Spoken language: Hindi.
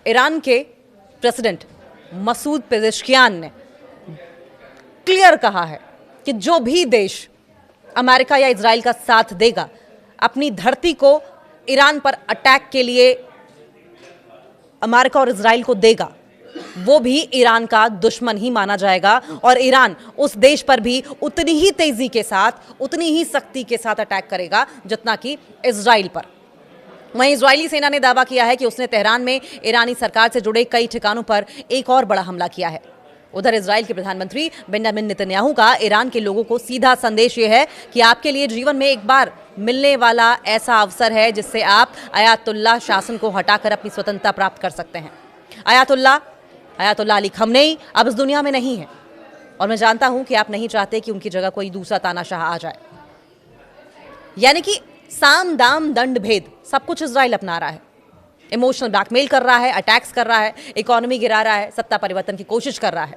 ईरान के प्रेसिडेंट मसूद पेजेश्कियान ने क्लियर कहा है कि जो भी देश अमेरिका या इजराइल का साथ देगा, अपनी धरती को ईरान पर अटैक के लिए अमेरिका और इजराइल को देगा, वो भी ईरान का दुश्मन ही माना जाएगा और ईरान उस देश पर भी उतनी ही तेजी के साथ, उतनी ही सख्ती के साथ अटैक करेगा जितना कि इजराइल पर। वहीं इजरायली सेना ने दावा किया है कि उसने तेहरान में ईरानी सरकार से जुड़े कई ठिकानों पर एक और बड़ा हमला किया है। उधर इजराइल के प्रधानमंत्री बेंजामिन नेतन्याहू का ईरान के लोगों को सीधा संदेश यह है कि आपके लिए जीवन में एक बार मिलने वाला ऐसा अवसर है जिससे आप अयातुल्लाह शासन को हटाकर अपनी स्वतंत्रता प्राप्त कर सकते हैं। अयातुल्लाह अली खमनेई अब इस दुनिया में नहीं है और मैं जानता हूं कि आप नहीं चाहते कि उनकी जगह कोई दूसरा तानाशाह आ जाए। यानी कि साम दाम दंड भेद सब कुछ इजराइल अपना रहा है। इमोशनल ब्लैकमेल कर रहा है, अटैक्स कर रहा है, इकोनॉमी गिरा रहा है, सत्ता परिवर्तन की कोशिश कर रहा है।